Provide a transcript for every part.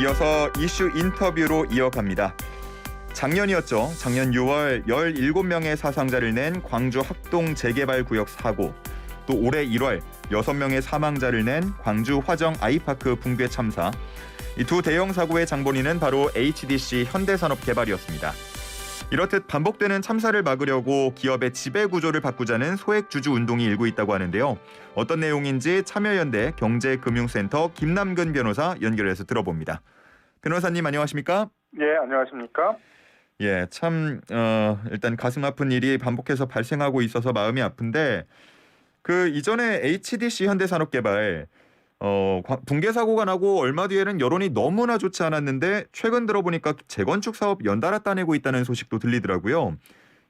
이어서 이슈 인터뷰로 이어갑니다. 작년이었죠. 작년 6월 17명의 사상자를 낸 광주 학동 재개발구역 사고, 또 올해 1월 6명의 사망자를 낸 광주 화정 아이파크 붕괴 참사. 이 두 대형 사고의 장본인은 바로 HDC 현대산업개발이었습니다. 이렇듯 반복되는 참사를 막으려고 기업의 지배구조를 바꾸자는 소액주주 운동이 일고 있다고 하는데요. 어떤 내용인지 참여연대 경제금융센터 김남근 변호사 연결해서 들어봅니다. 변호사님 안녕하십니까? 예, 안녕하십니까? 예, 참 일단 가슴 아픈 일이 반복해서 발생하고 있어서 마음이 아픈데 그 이전에 HDC 현대산업개발 붕괴 사고가 나고 얼마 뒤에는 여론이 너무나 좋지 않았는데 최근 들어보니까 재건축 사업 연달아 따내고 있다는 소식도 들리더라고요.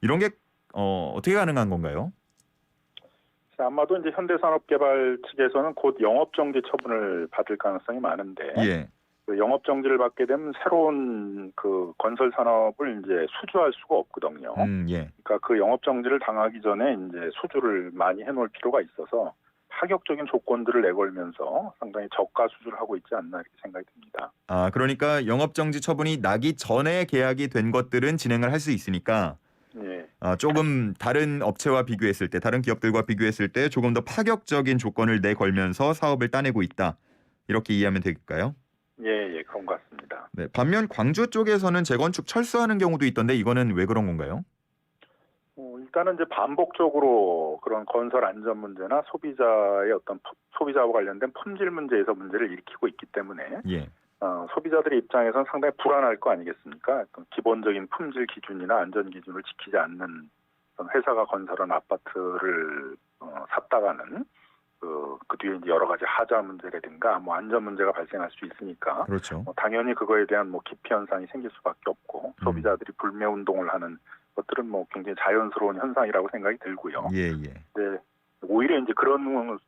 이런 게 어떻게 가능한 건가요? 아마도 이제 현대산업개발 측에서는 곧 영업정지 처분을 받을 가능성이 많은데, 예. 그 영업정지를 받게 되면 새로운 그 건설 산업을 이제 수주할 수가 없거든요. 예. 그러니까 그 영업정지를 당하기 전에 이제 수주를 많이 해놓을 필요가 있어서 파격적인 조건들을 내걸면서 상당히 저가 수주를 하고 있지 않나 이렇게 생각이 듭니다. 아, 그러니까 영업정지 처분이 나기 전에 계약이 된 것들은 진행을 할 수 있으니까 예. 조금 다른 업체와 비교했을 때, 다른 기업들과 비교했을 때 조금 더 파격적인 조건을 내걸면서 사업을 따내고 있다. 이렇게 이해하면 될까요? 예, 그런 것 같습니다. 네, 반면 광주 쪽에서는 재건축 철수하는 경우도 있던데 이거는 왜 그런 건가요? 일단은 이제 반복적으로 그런 건설 안전 문제나 소비자의 어떤 소비자와 관련된 품질 문제에서 문제를 일으키고 있기 때문에 예. 소비자들의 입장에서는 상당히 불안할 거 아니겠습니까? 기본적인 품질 기준이나 안전 기준을 지키지 않는 회사가 건설한 아파트를 샀다가는 그 뒤에 이제 여러 가지 하자 문제라든가 뭐 안전 문제가 발생할 수 있으니까 그렇죠. 당연히 그거에 대한 뭐 기피 현상이 생길 수밖에 없고 소비자들이 불매 운동을 하는 것들은 뭐 굉장히 자연스러운 현상이라고 생각이 들고요. 예. 네, 오히려 이제 그런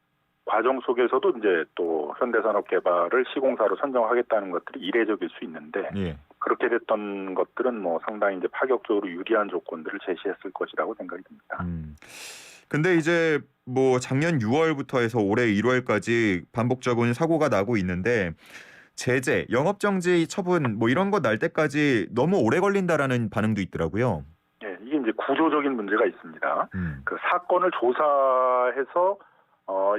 과정 속에서도 이제 또 현대산업개발을 시공사로 선정하겠다는 것들이 이례적일 수 있는데 예. 그렇게 됐던 것들은 뭐 상당히 이제 파격적으로 유리한 조건들을 제시했을 것이라고 생각이 듭니다. 근데 이제 뭐 작년 6월부터 해서 올해 1월까지 반복적인 사고가 나고 있는데 제재, 영업정지 처분 뭐 이런 거 날 때까지 너무 오래 걸린다라는 반응도 있더라고요. 예, 이게 이제 구조적인 문제가 있습니다. 그 사건을 조사해서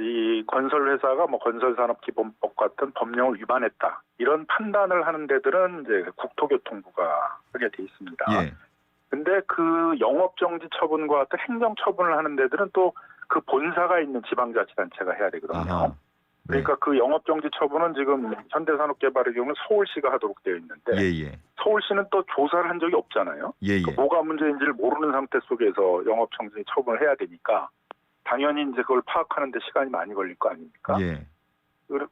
이 건설회사가 뭐 건설산업기본법 같은 법령을 위반했다 이런 판단을 하는 데들은 이제 국토교통부가 하게 돼 있습니다. 예. 근데 그 영업정지 처분과 같은 행정처분을 하는 데들은 또 그 본사가 있는 지방자치단체가 해야 되거든요. 아하. 네. 그러니까 그 영업정지 처분은 지금 현대산업개발의 경우는 서울시가 하도록 되어 있는데 예. 서울시는 또 조사를 한 적이 없잖아요. 예. 그 뭐가 문제인지를 모르는 상태 속에서 영업정지 처분을 해야 되니까 당연히 이제 그걸 파악하는 데 시간이 많이 걸릴 거 아닙니까? 예.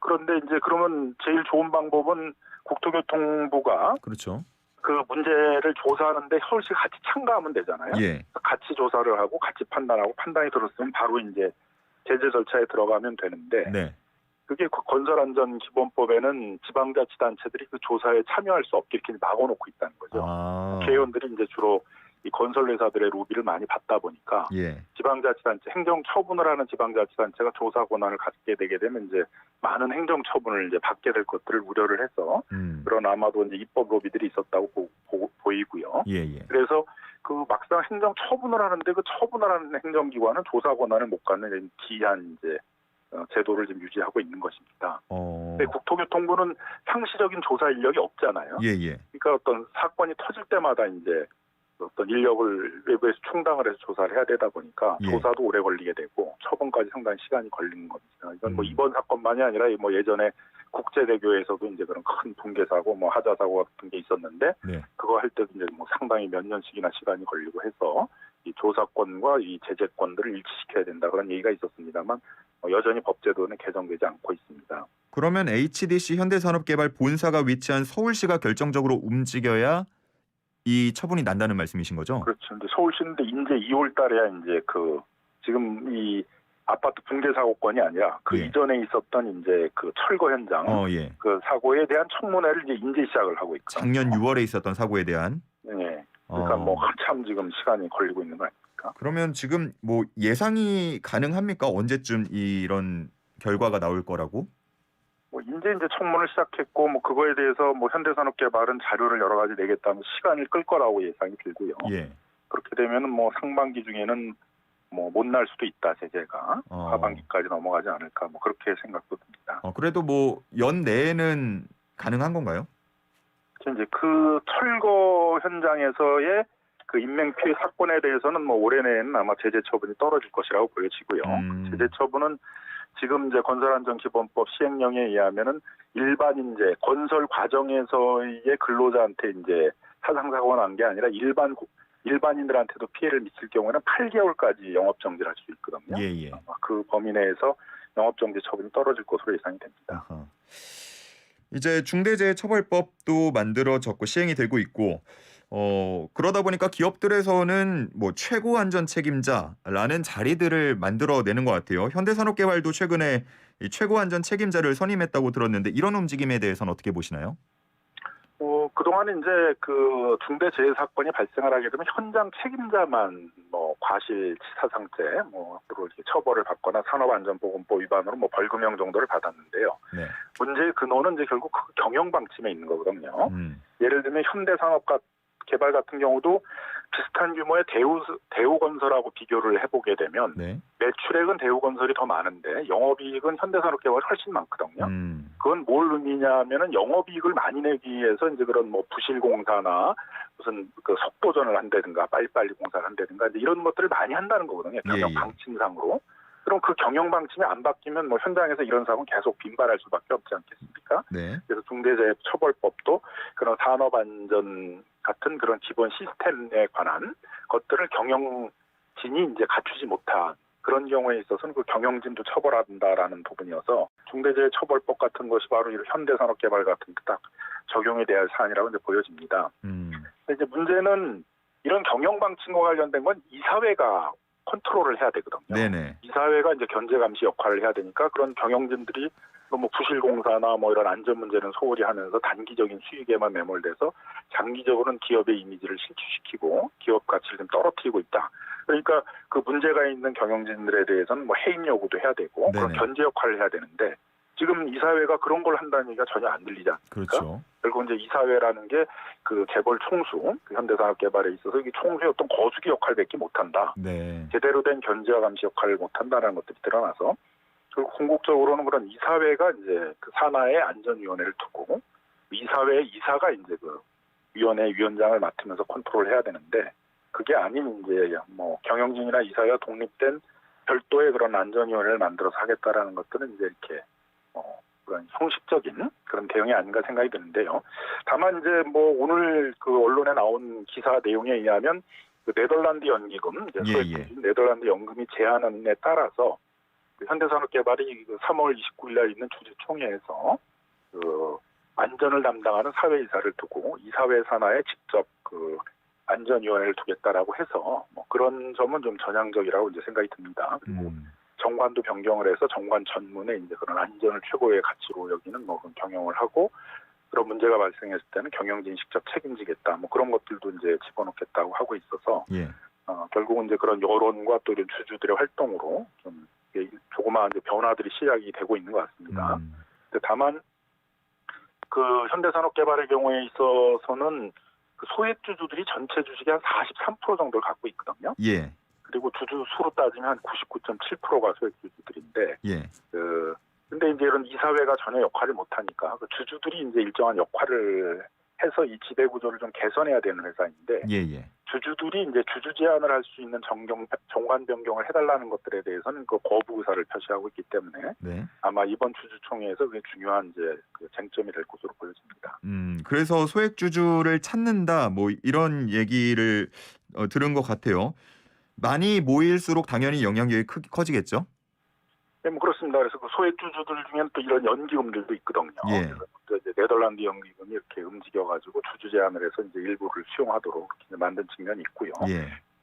그런데 이제 그러면 제일 좋은 방법은 국토교통부가 그렇죠. 그 문제를 조사하는데 서울시가 같이 참가하면 되잖아요. 예. 같이 조사를 하고 같이 판단하고 판단이 들었으면 바로 이제 제재 절차에 들어가면 되는데 네. 그게 건설안전기본법에는 지방자치단체들이 그 조사에 참여할 수 없게 이렇게 막아놓고 있다는 거죠. 국회의원들이 이제 주로 이 건설회사들의 로비를 많이 받다 보니까 예. 지방자치단체 행정처분을 하는 지방자치단체가 조사 권한을 갖게 되게 되면 이제 많은 행정처분을 이제 받게 될 것들을 우려를 해서 그런 아마도 이제 입법 로비들이 있었다고 보이고요. 예. 그래서 그 막상 행정처분을 하는데 그 처분을 하는 행정기관은 조사 권한을 못 갖는 기이한 이제 제도를 지금 유지하고 있는 것입니다. 근데 국토교통부는 상시적인 조사 인력이 없잖아요. 예. 그러니까 어떤 사건이 터질 때마다 이제 어떤 인력을 외부에서 충당을 해서 조사를 해야 되다 보니까 예. 조사도 오래 걸리게 되고 처분까지 상당히 시간이 걸리는 겁니다. 이건 뭐 이번 사건만이 아니라 뭐 예전에 국제대교에서도 이제 그런 큰 붕괴 사고, 뭐 하자 사고 같은 게 있었는데 네. 그거 할 때도 이제 뭐 상당히 몇 년씩이나 시간이 걸리고 해서 이 조사권과 이 제재권들을 일치시켜야 된다 그런 얘기가 있었습니다만 여전히 법제도는 개정되지 않고 있습니다. 그러면 HDC 현대산업개발 본사가 위치한 서울시가 결정적으로 움직여야 이 처분이 난다는 말씀이신 거죠? 그렇죠. 근데 서울시인데 이제 2월 달에야 이제 지금 이 아파트 붕괴 사고건이 아니라 그 예. 이전에 있었던 이제 그 철거 현장 예. 그 사고에 대한 청문회를 이제 시작을 하고 있거든요. 작년 6월에 있었던 사고에 대한. 네. 그러니까 뭐 한참 지금 시간이 걸리고 있는 거 아닙니까? 그러면 지금 뭐 예상이 가능합니까? 언제쯤 이런 결과가 나올 거라고? 뭐 이제 이제 청문을 시작했고 뭐 그거에 대해서 뭐 현대산업개발은 자료를 여러 가지 내겠다면 시간이 끌 거라고 예상이 들고요. 예. 그렇게 되면은 뭐 상반기 중에는 뭐 못 날 수도 있다 제재가 하반기까지 넘어가지 않을까 뭐 그렇게 생각도 듭니다. 그래도 뭐 연내에는 가능한 건가요? 이제 그 철거 현장에서의 그 인명 피해 사건에 대해서는 뭐 올해 내에는 아마 제재 처분이 떨어질 것이라고 보여지고요. 제재 처분은 지금 이제 건설안전기본법 시행령에 의하면은 일반 이제 건설 과정에서의 근로자한테 이제 사상사고가 난 게 아니라 일반인들한테도 피해를 미칠 경우에는 8개월까지 영업 정지를 할 수 있거든요. 예. 아마 그 범위 내에서 영업 정지 처분이 떨어질 것으로 예상이 됩니다. 아하. 이제 중대재해처벌법도 만들어졌고 시행이 되고 있고 그러다 보니까 기업들에서는 뭐 최고 안전 책임자라는 자리들을 만들어내는 것 같아요. 현대산업개발도 최근에 이 최고 안전 책임자를 선임했다고 들었는데 이런 움직임에 대해서는 어떻게 보시나요? 그동안 이제 그 중대재해 사건이 발생을 하게 되면 현장 책임자만 뭐 과실치사상죄 뭐 이렇게 처벌을 받거나 산업안전보건법 위반으로 뭐 벌금형 정도를 받았는데요. 네. 문제의 근원은 이제 결국 그 경영 방침에 있는 거거든요. 예를 들면 현대산업개발 같은 경우도 비슷한 규모의 대우건설하고 비교를 해보게 되면 네. 매출액은 대우건설이 더 많은데 영업이익은 현대산업개발이 훨씬 많거든요. 그건 뭘 의미냐면은 영업이익을 많이 내기 위해서 이제 그런 뭐 부실공사나 무슨 그 속도전을 한다든가 빨리빨리 공사를 한다든가 이제 이런 것들을 많이 한다는 거거든요. 경영 방침상으로. 그럼 그 경영 방침이 안 바뀌면 뭐 현장에서 이런 사고는 계속 빈발할 수밖에 없지 않겠습니까? 네. 그래서 중대재해처벌법도 그런 산업안전 같은 그런 기본 시스템에 관한 것들을 경영진이 이제 갖추지 못한 그런 경우에 있어서는 그 경영진도 처벌한다라는 부분이어서 중대재해처벌법 같은 것이 바로 이 현대산업개발 같은 데 딱 적용이 돼야 할 사안이라고 이제 보여집니다. 근데 이제 문제는 이런 경영 방침과 관련된 건 이사회가 컨트롤을 해야 되거든요. 네네. 이사회가 이제 견제 감시 역할을 해야 되니까 그런 경영진들이 뭐 부실공사나 뭐 이런 안전 문제는 소홀히 하면서 단기적인 수익에만 매몰돼서 장기적으로는 기업의 이미지를 실추시키고 기업 가치를 좀 떨어뜨리고 있다. 그러니까 그 문제가 있는 경영진들에 대해서는 뭐 해임 요구도 해야 되고 그런 견제 역할을 해야 되는데 지금 이사회가 그런 걸 한다는 얘기가 전혀 안 들리지 않습니까? 그렇죠. 결국 이제 이사회라는 게 그 재벌 총수, 그 현대산업개발에 있어서 이게 총수의 어떤 거수기 역할밖에 못한다. 네. 제대로 된 견제와 감시 역할을 못한다는 것들이 드러나서 그리고 궁극적으로는 그런 이사회가 이제 그 산하의 안전위원회를 두고 이사회의 이사가 이제 그 위원회 위원장을 맡으면서 컨트롤해야 되는데 그게 아닌 이제 뭐 경영진이나 이사회가 독립된 별도의 그런 안전위원회를 만들어서 하겠다라는 것들은 이제 이렇게 그런 형식적인 그런 대응이 아닌가 생각이 드는데요. 다만 이제 뭐 오늘 그 언론에 나온 기사 내용에 의하면 그 네덜란드 연기금, 이제 네덜란드 연금이 제안안에 따라서 그 현대산업개발이 그 3월 29일날 있는 주주총회에서 그 안전을 담당하는 사회이사를 두고 이사회 산하에 직접 그 안전위원회를 두겠다라고 해서 뭐 그런 점은 좀 전향적이라고 이제 생각이 듭니다. 그리고 정관도 변경을 해서 정관 전문에 이제 그런 안전을 최고의 가치로 여기는 뭐 그런 경영을 하고 그런 문제가 발생했을 때는 경영진이 직접 책임지겠다. 뭐 그런 것들도 이제 집어넣겠다고 하고 있어서 결국은 이제 그런 여론과 또 이런 주주들의 활동으로 좀 조그마한 이제 변화들이 시작이 되고 있는 것 같습니다. 근데 다만 그 현대산업개발의 경우에 있어서는 그 소액 주주들이 전체 주식의 한 43% 정도를 갖고 있거든요. 예. 그리고 주주 수로 따지면 한 99.7%가 소액 주주들인데, 근데 이제 이런 이사회가 전혀 역할을 못하니까 그 주주들이 이제 일정한 역할을 해서 이 지배 구조를 좀 개선해야 되는 회사인데, 주주들이 이제 주주 제안을 할 수 있는 정관 변경을 해달라는 것들에 대해서는 그 거부 의사를 표시하고 있기 때문에 아마 이번 주주총회에서 그게 중요한 이제 그 쟁점이 될 것으로 보여집니다. 그래서 소액 주주를 찾는다 뭐 이런 얘기를 들은 것 같아요. 많이 모일수록 당연히 영향력이 커지겠죠? 네, 뭐 그렇습니다. 그래서 그 소액 주주들 중에는 또 이런 연기금들도 있거든요. 그래서 이제 네덜란드 연기금이 이렇게 움직여가지고 주주 제안을 해서 이제 일부를 수용하도록 이렇게 만든 측면이 있고요.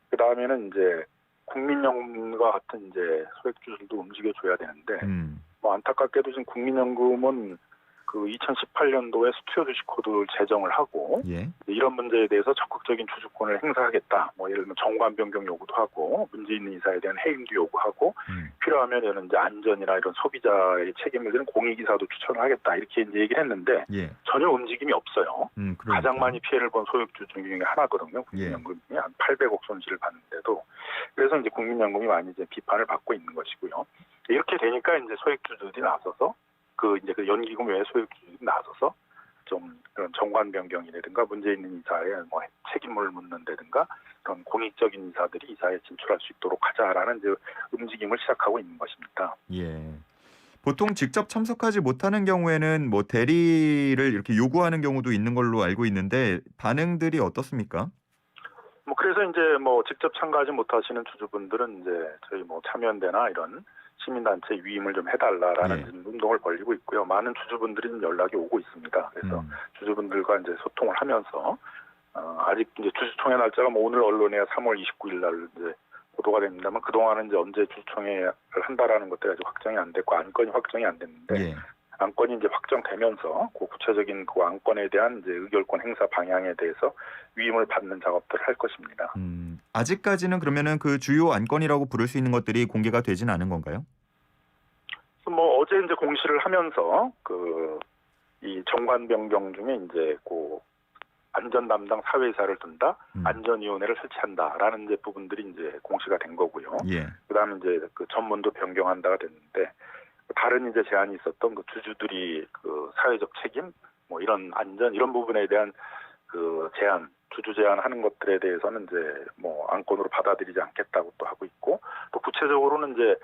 그 다음에는 이제 국민연금과 같은 이제 소액 주주들도 움직여줘야 되는데, 뭐 안타깝게도 지금 국민연금은 그 2018년도에 수투자 주식 코드를 제정을 하고 예. 이런 문제에 대해서 적극적인 주주권을 행사하겠다. 뭐 예를 들면 정관 변경 요구도 하고 문제 있는 이사에 대한 해임도 요구하고 필요하면 이런 이제 안전이나 이런 소비자의 책임을 지는 공익이사도 추천을 하겠다. 이렇게 이제 얘기를 했는데 예. 전혀 움직임이 없어요. 그러니까. 가장 많이 피해를 본 소액주주 중에 하나거든요. 국민연금이 한 800억 손실을 봤는데도 그래서 이제 국민연금이 많이 이제 비판을 받고 있는 것이고요. 이렇게 되니까 이제 소액주주들이 나서서 그 연기금 외에 소액주주들이 나서서 좀 그런 정관 변경이라든가 문제 있는 이사에 뭐 책임을 묻는다든가 그런 공익적인 이사들이 이사에 진출할 수 있도록 하자라는 이제 움직임을 시작하고 있는 것입니다. 예. 보통 직접 참석하지 못하는 경우에는 뭐 대리를 이렇게 요구하는 경우도 있는 걸로 알고 있는데 반응들이 어떻습니까? 뭐 그래서 이제 뭐 직접 참가하지 못하시는 주주분들은 이제 저희 뭐 참여연대나 이런 시민단체 위임을 좀 해달라라는 운동을 벌이고 있고요. 많은 주주분들이 좀 연락이 오고 있습니다. 그래서 주주분들과 이제 소통을 하면서 아직 이제 주주총회 날짜가 뭐 오늘 언론에 3월 29일 날 이제 보도가 됩니다만 그 동안은 이제 언제 주주총회를 한다라는 것들이 아직 확정이 안 됐고 안건이 확정이 안 됐는데 안건이 이제 확정되면서 그 구체적인 그 안건에 대한 이제 의결권 행사 방향에 대해서 위임을 받는 작업들을 할 것입니다. 아직까지는 그러면은 그 주요 안건이라고 부를 수 있는 것들이 공개가 되진 않은 건가요? 뭐 어제 이제 공시를 하면서 그 이 정관 변경 중에 이제 그 안전 담당 사회이사를 둔다, 안전위원회를 설치한다라는 이제 부분들이 이제 공시가 된 거고요. 그다음에 이제 그 전문도 변경한다가 됐는데 다른 이제 제안이 있었던 그 주주들이 그 사회적 책임, 뭐 이런 안전 이런 부분에 대한 그 제안, 주주 제안하는 것들에 대해서는 이제 뭐 안건으로 받아들이지 않겠다고 또 하고 있고 또 구체적으로는 이제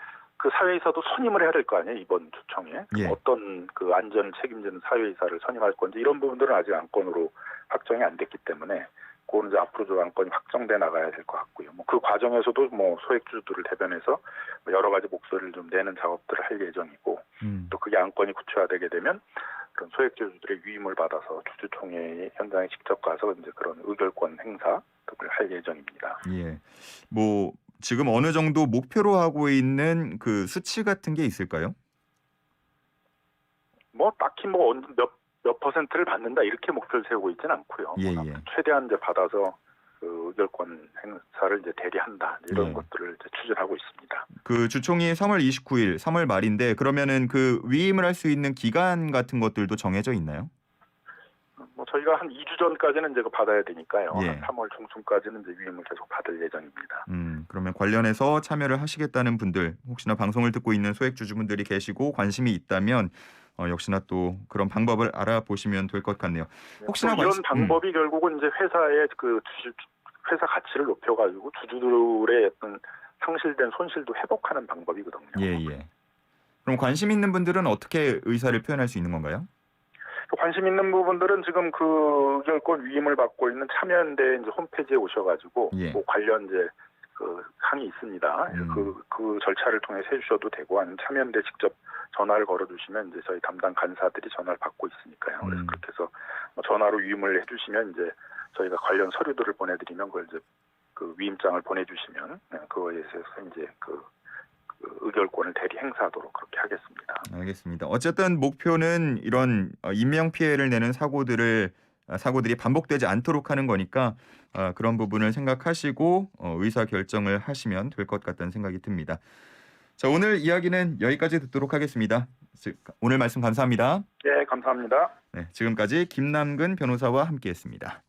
그 사회이사도 선임을 해야 될 거 아니에요 이번 주총에 어떤 그 안전을 책임지는 사회이사를 선임할 건지 이런 부분들은 아직 안건으로 확정이 안 됐기 때문에 그거는 이제 앞으로 좀 안건이 확정돼 나가야 될 것 같고요. 뭐 그 과정에서도 뭐 소액주주들을 대변해서 여러 가지 목소리를 좀 내는 작업들을 할 예정이고 또 그게 안건이 구체화되게 되면 그런 소액주주들의 위임을 받아서 주주총회 현장에 직접 가서 이제 그런 의결권 행사 등을 할 예정입니다. 예. 뭐 지금 어느 정도 목표로 하고 있는 그 수치 같은 게 있을까요? 뭐 딱히 뭐 몇 퍼센트를 받는다 이렇게 목표를 세우고 있지는 않고요. 최대한 이제 받아서 그 의결권 행사를 이제 대리한다 이런 것들을 이제 추진하고 있습니다. 그 주총이 3월 29일, 3월 말인데 그러면은 그 위임을 할 수 있는 기간 같은 것들도 정해져 있나요? 뭐 저희가 한 2주 전까지는 이제 받아야 되니까요. 한 3월 중순까지는 이제 위임을 계속 받을 예정입니다. 그러면 관련해서 참여를 하시겠다는 분들, 혹시나 방송을 듣고 있는 소액 주주분들이 계시고 관심이 있다면 역시나 또 그런 방법을 알아보시면 될 것 같네요. 혹시나 이런 방법이 결국은 이제 회사의 그 회사 가치를 높여가지고 주주들의 어떤 상실된 손실도 회복하는 방법이거든요. 그럼 관심 있는 분들은 어떻게 의사를 표현할 수 있는 건가요? 관심 있는 부분들은 지금 그 의결권 위임을 받고 있는 참여연대 이제 홈페이지에 오셔가지고 뭐 관련 이제 그 항이 있습니다. 그 절차를 통해서 해주셔도 되고 아니면 참여연대 직접 전화를 걸어주시면 이제 저희 담당 간사들이 전화를 받고 있으니까요. 그래서 그렇게 해서 전화로 위임을 해주시면 이제 저희가 관련 서류들을 보내드리면 그걸 이제 그 위임장을 보내주시면 그거에 대해서 이제 그 의결권을 대리 행사하도록 그렇게 하겠습니다. 알겠습니다. 어쨌든 목표는 이런 인명 피해를 내는 사고들이 반복되지 않도록 하는 거니까 그런 부분을 생각하시고 의사 결정을 하시면 될 것 같다는 생각이 듭니다. 자, 오늘 이야기는 여기까지 듣도록 하겠습니다. 오늘 말씀 감사합니다. 네, 감사합니다. 네, 지금까지 김남근 변호사와 함께했습니다.